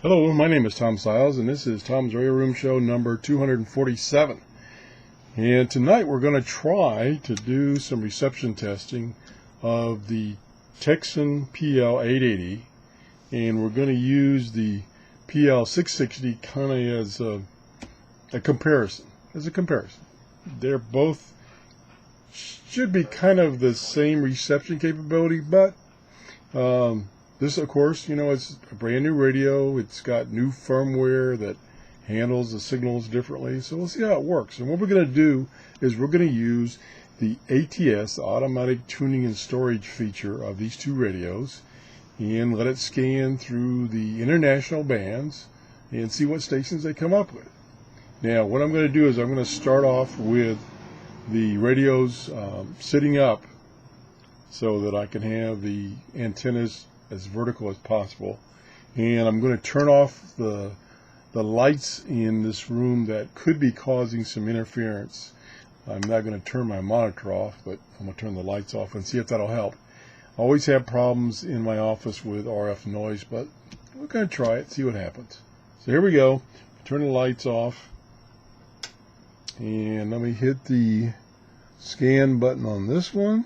Hello, my name is Tom Siles, and this is Tom's Radio Room Show number 247. And tonight we're going to try to do some reception testing of the Tecsun PL-880, and we're going to use the PL-660 kind of as a comparison. They're both should be kind of the same reception capability, but this, of course, it's a brand new radio. It's got new firmware that handles the signals differently. So we'll see how it works. And what we're going to do is we're going to use the ATS, the automatic tuning and storage feature of these two radios, and let it scan through the international bands and see what stations they come up with. Now, what I'm going to do is I'm going to start off with the radios sitting up so that I can have the antennas as vertical as possible, and I'm going to turn off the lights in this room that could be causing some interference. I'm not going to turn my monitor off, but I'm going to turn the lights off and see if that'll help. I always have problems in my office with RF noise, but we're going to try it, see what happens. So here we go. Turn the lights off, and let me hit the scan button on this one.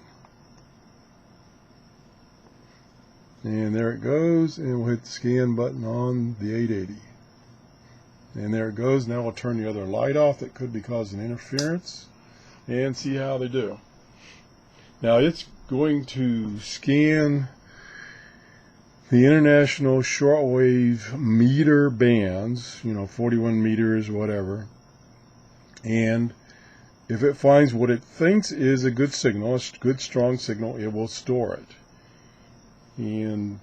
And there it goes, and we'll hit the scan button on the 880. And there it goes. Now we'll turn the other light off that could be causing interference and see how they do. Now it's going to scan the international shortwave meter bands, 41 meters, whatever. And if it finds what it thinks is a good signal, a good strong signal, it will store it. And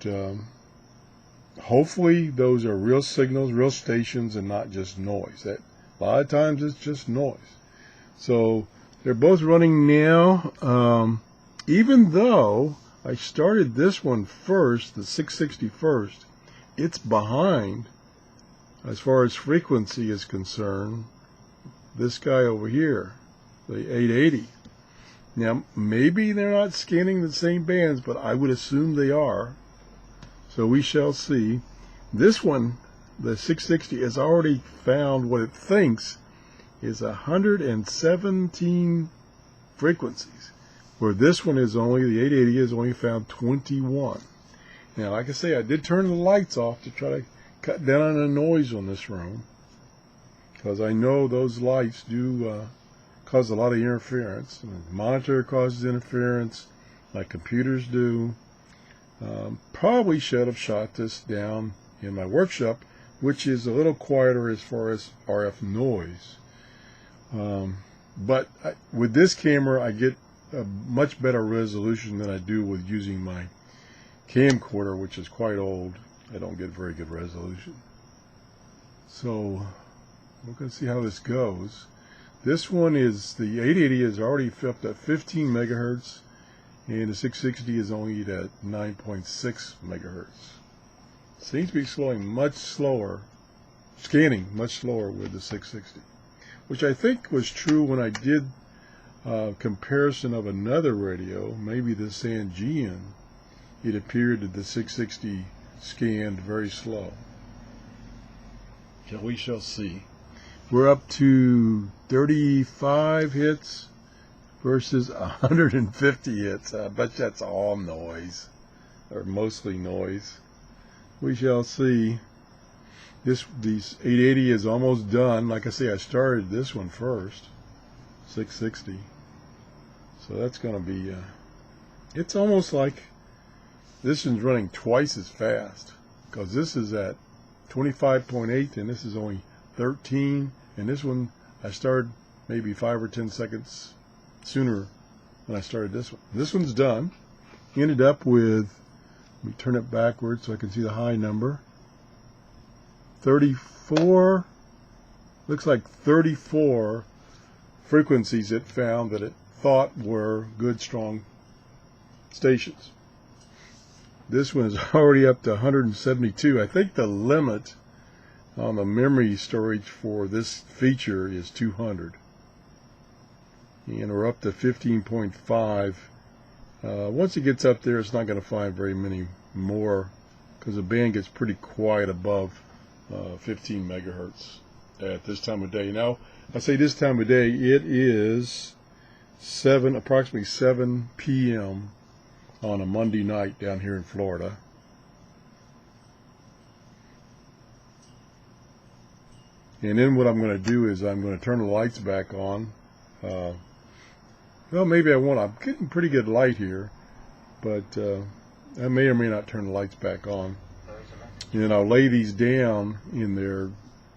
hopefully those are real signals, real stations, and not just noise. That a lot of times it's just noise. So they're both running now. Even though I started this one first, the 660 first, it's behind as far as frequency is concerned. This guy over here, the 880. Now, maybe they're not scanning the same bands, but I would assume they are. So we shall see. This one, the 660, has already found what it thinks is 117 frequencies, where this one is only, the 880 has only found 21. Now, like I say, I did turn the lights off to try to cut down on the noise on this room, because I know those lights do cause a lot of interference. The monitor causes interference, like computers do. Probably should have shot this down in my workshop, which is a little quieter as far as RF noise. But with this camera, I get a much better resolution than I do with using my camcorder, which is quite old. I don't get very good resolution. So we're going to see how this goes. This one is, the 880 is already up at 15 megahertz, and the 660 is only at 9.6 megahertz. Seems to be slowing much slower, scanning much slower with the 660, which I think was true when I did a comparison of another radio, maybe the Sangean. It appeared that the 660 scanned very slow. So we shall see. We're up to 35 hits versus 150 hits. I bet that's all noise, or mostly noise. We shall see. These 880 is almost done. Like I say, I started this one first, 660. So that's going to be, it's almost like this one's running twice as fast, because this is at 25.8 and this is only 13. And this one, I started maybe 5 or 10 seconds sooner than I started this one. This one's done. Ended up with, let me turn it backwards so I can see the high number. 34, looks like 34 frequencies it found that it thought were good, strong stations. This one is already up to 172. I think the limit on the memory storage for this feature is 200, and we're up to 15.5. Once it gets up there, it's not going to find very many more, because the band gets pretty quiet above 15 megahertz at this time of day. Now, I say this time of day, it is approximately 7 p.m. on a Monday night down here in Florida. And then what I'm going to do is I'm going to turn the lights back on. Well, maybe I won't. I'm getting pretty good light here, but I may or may not turn the lights back on. And then I'll lay these down in their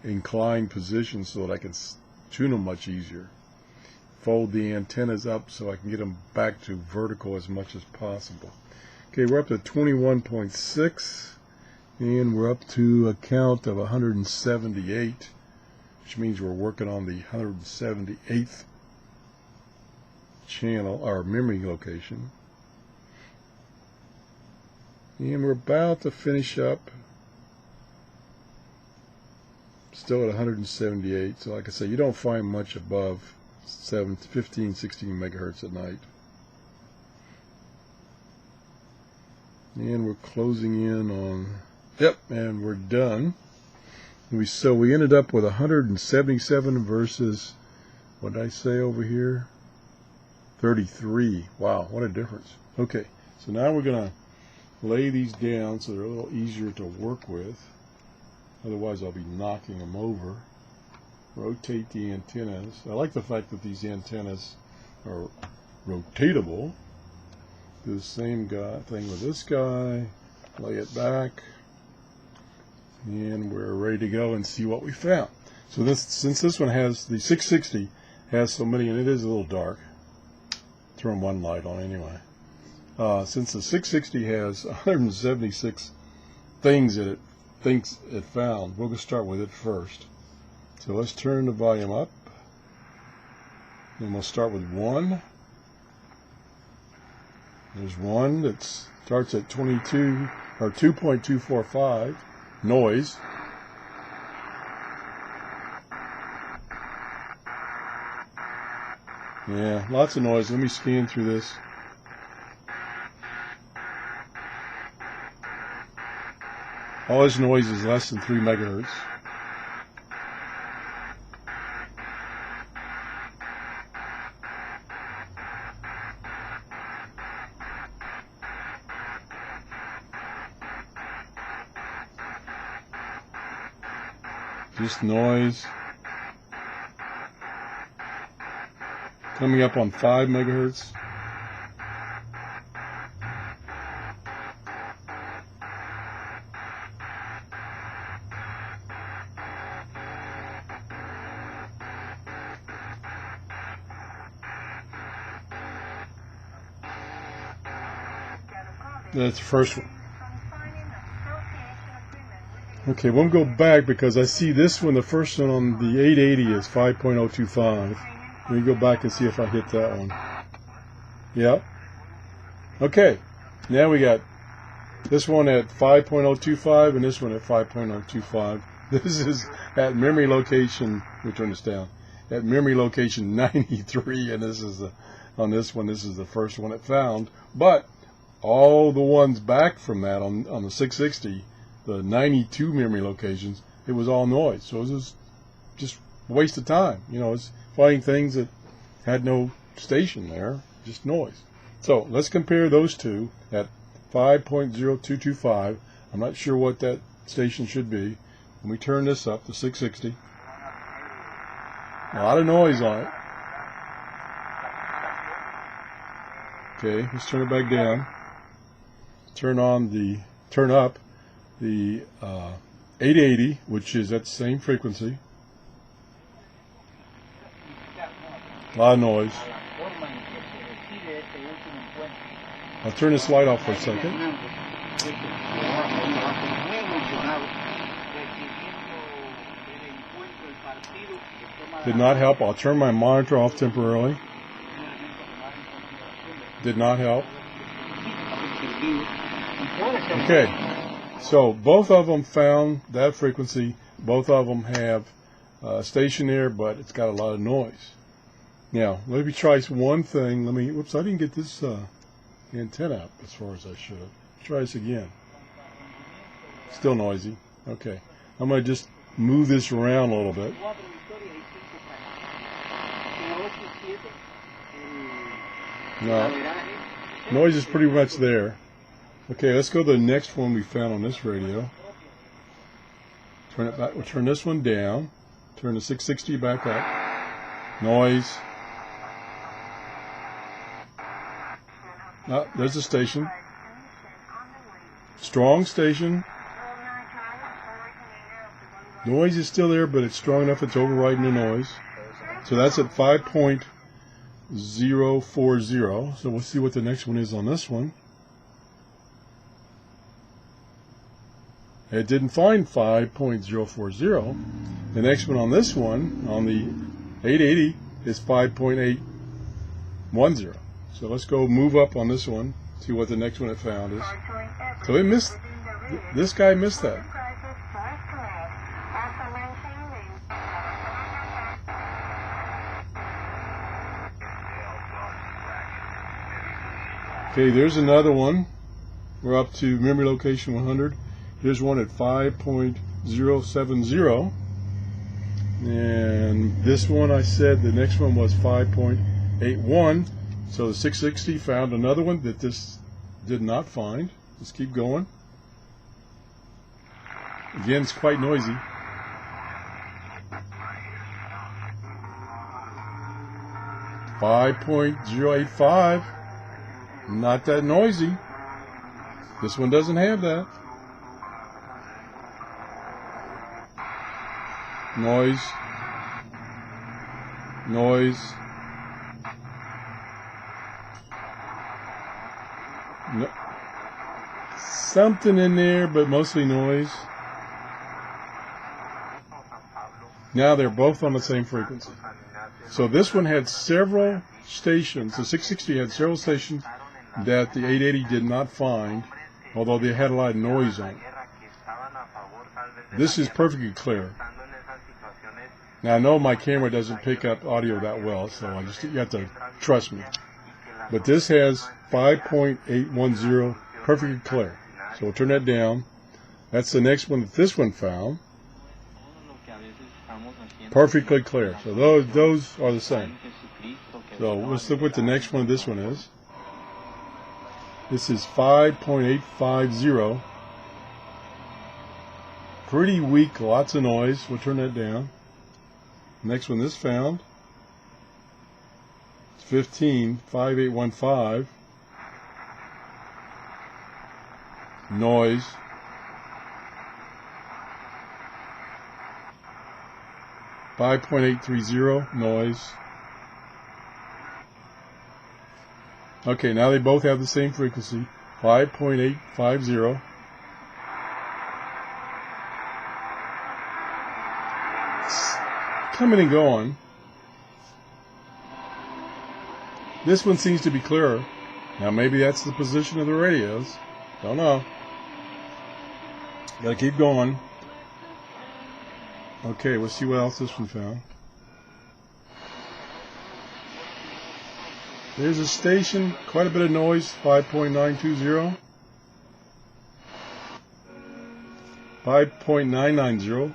inclined position so that I can tune them much easier. Fold the antennas up so I can get them back to vertical as much as possible. Okay, we're up to 21.6, and we're up to a count of 178, which means we're working on the 178th channel, our memory location. And we're about to finish up. Still at 178, so like I say, you don't find much above 15, 16 megahertz at night. And we're closing in on, yep, and we're done. So we ended up with 177 versus, what did I say over here? 33. Wow, what a difference. Okay, so now we're going to lay these down so they're a little easier to work with. Otherwise, I'll be knocking them over. Rotate the antennas. I like the fact that these antennas are rotatable. Do the same thing with this guy. Lay it back. And we're ready to go and see what we found. So this, since this one has, the 660 has so many, and it is a little dark. Turn one light on anyway. Since the 660 has 176 things that it thinks it found, we're going to start with it first. So let's turn the volume up. And we'll start with 1. There's one that starts at 22 or 2.245 noise. Yeah, lots of noise. Let me scan through this. All this noise is less than 3 megahertz. Just noise. Coming up on 5 megahertz. That's the first one. Okay, we'll go back because I see this one, the first one on the 880 is 5.025. Let me go back and see if I hit that one. Yep. Okay, now we got this one at 5.025 and this one at 5.025. This is at memory location, which one is down? At memory location 93, and this is on this one, this is the first one it found. But all the ones back from that on the 660, the 92 memory locations, it was all noise. So it was just a waste of time. You know, it's finding things that had no station there, just noise. So let's compare those two at 5.0225. I'm not sure what that station should be. Let me turn this up to 660. A lot of noise on it. Okay, let's turn it back down. Turn up the 880, which is at the same frequency. A lot of noise. I'll turn this light off for a second. Did not help. I'll turn my monitor off temporarily. Did not help. Okay, so both of them found that frequency. Both of them have a station there, but it's got a lot of noise. Now, let me try one thing. Whoops, I didn't get this antenna up as far as I should have. Try this again. Still noisy. Okay, I'm going to just move this around a little bit. No, noise is pretty much there. Okay, let's go to the next one we found on this radio. Turn it back. We'll turn this one down. Turn the 660 back up. Noise. Ah, there's the station. Strong station. Noise is still there, but it's strong enough it's overriding the noise. So that's at 5.040. So we'll see what the next one is on this one. It didn't find 5.040. The next one on this one, on the 880, is 5.810. So let's go move up on this one, see what the next one it found is. So it missed, this guy missed that. Okay, there's another one. We're up to memory location 100. Here's one at 5.070. And this one I said the next one was 5.81. So the 660 found another one that this did not find. Let's keep going. Again, it's quite noisy. .085. Not that noisy. This one doesn't have that. Noise. Noise. No. Something in there, but mostly noise. Now they're both on the same frequency. So this one had several stations. The 660 had several stations that the 880 did not find, although they had a lot of noise on it. This is perfectly clear. Now I know my camera doesn't pick up audio that well, so you have to trust me. But this has 5.810 perfectly clear. So we'll turn that down. That's the next one that this one found. Perfectly clear. So those are the same. So let's look what the next one this one is. This is 5.850. Pretty weak, lots of noise. We'll turn that down. Next one this found. It's 5815. Noise. .830 noise. Okay, now they both have the same frequency. 5.850. It's coming and going. This one seems to be clearer. Now maybe that's the position of the radios. Don't know. Gotta keep going. Okay, we'll see what else this one found. There's a station, quite a bit of noise, 5.920. 5.990.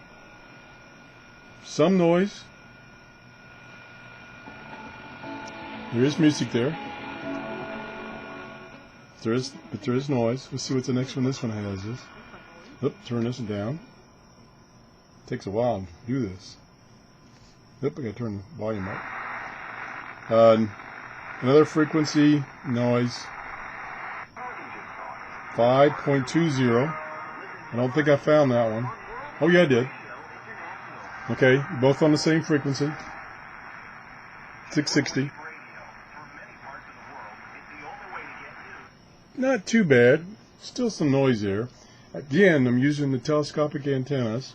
Some noise. There is music there. But there is noise. Let's see what the next one this one has is. Oop, turn this one down. Takes a while to do this. Oop, I gotta turn the volume up. Another frequency, noise. 5.20. I don't think I found that one. Oh yeah, I did. Okay, both on the same frequency. 660. Not too bad. Still some noise there. Again, I'm using the telescopic antennas.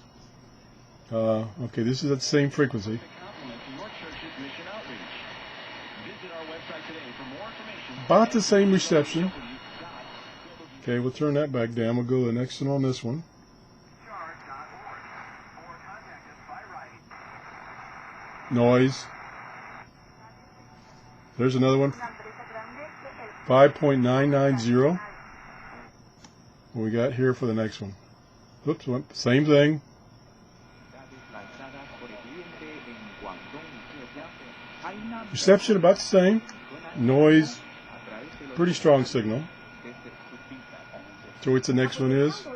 Okay, this is at the same frequency. About the same reception. Okay, we'll turn that back down. We'll go to the next one on this one. Noise. There's another one. 5.990. What we got here for the next one? Oops, same thing. Reception about the same. Noise, pretty strong signal. So what's the next one is?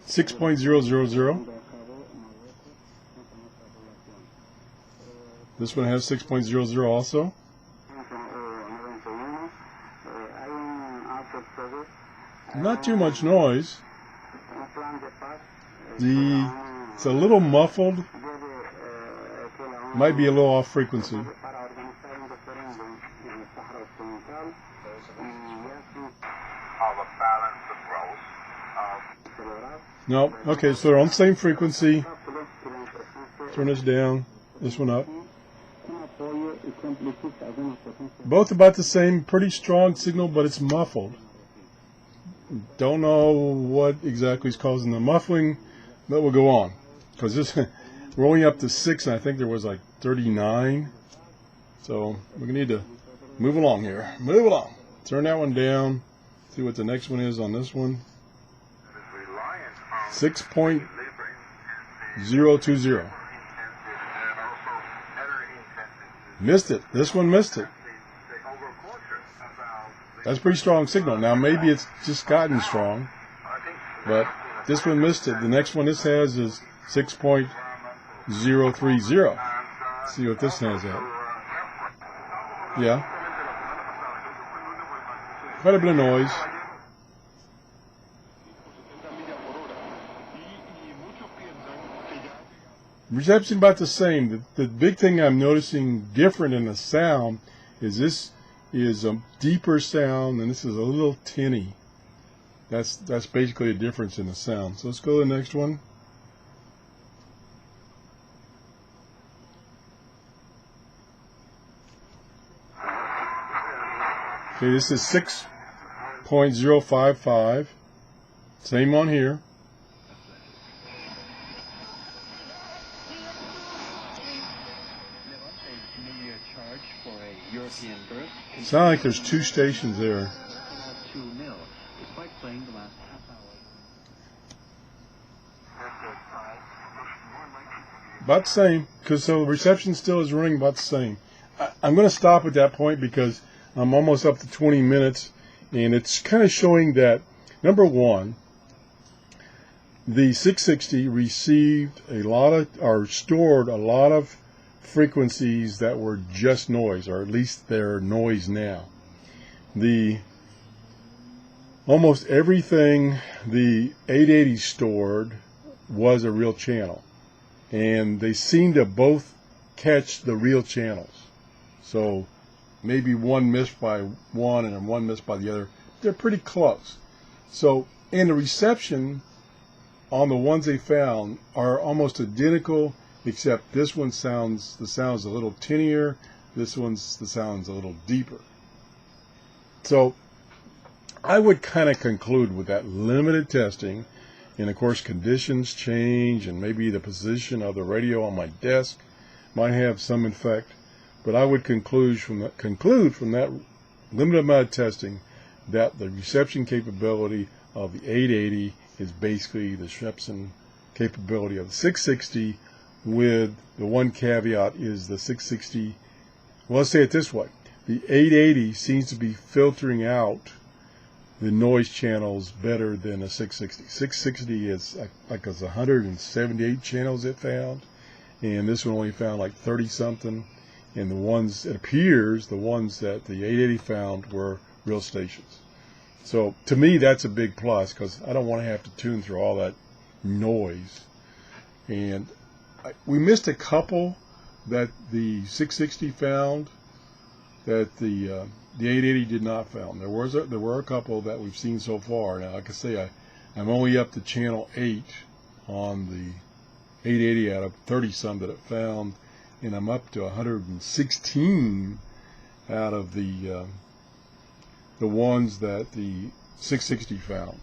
6.000. This one has 6.00 also. Not too much noise. It's a little muffled. Might be a little off frequency. No, okay, so they're on the same frequency. Turn this down, this one up. Both about the same, pretty strong signal, but it's muffled. Don't know what exactly is causing the muffling, but we'll go on. Because this, we're only up to 6, and I think there was like 39. So we're going to need to move along here. Move along. Turn that one down. See what the next one is on this one. 6.020. Missed it. This one missed it. That's pretty strong signal. Now maybe it's just gotten strong, but this one missed it. The next one this has is 6.030. See what this has at. Yeah. Quite a bit of noise. Reception about the same. The big thing I'm noticing different in the sound is this is a deeper sound and this is a little tinny. That's basically a difference in the sound. So let's go to the next one. Okay, this is 6.055. Same on here. Sound like there's two stations there. About the same, because so the reception still is running about the same. I'm going to stop at that point because I'm almost up to 20 minutes, and it's kind of showing that, number one, the 660 received a lot of, or stored a lot of frequencies that were just noise, or at least they're noise now. Almost everything the 880 stored was a real channel, and they seem to both catch the real channels. So maybe one missed by one and one missed by the other. They're pretty close. So, and the reception on the ones they found are almost identical, except this one sounds, the sound's a little tinnier, this one's, the sound's a little deeper. So I would kind of conclude with that limited testing, and of course conditions change, and maybe the position of the radio on my desk might have some effect, but I would conclude from that limited amount of testing that the reception capability of the 880 is basically the reception capability of the 660, with the one caveat is the 660, well, let's say it this way, the 880 seems to be filtering out the noise channels better than a 660. 660 is like it's 178 channels it found, and this one only found like 30 something, and the ones, it appears, the ones that the 880 found were real stations. So to me that's a big plus, because I don't want to have to tune through all that noise. And we missed a couple that the 660 found that the 880 did not found. There were a couple that we've seen so far. Now, like I say, I'm only up to channel 8 on the 880 out of 30 some that it found, and I'm up to 116 out of the ones that the 660 found.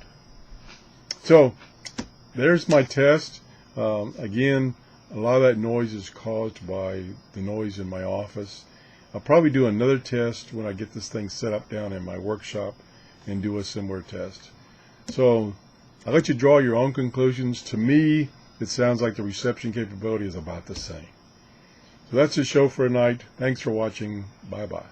So there's my test. Again, a lot of that noise is caused by the noise in my office. I'll probably do another test when I get this thing set up down in my workshop and do a similar test. So I'll let you draw your own conclusions. To me, it sounds like the reception capability is about the same. So that's the show for tonight. Thanks for watching. Bye-bye.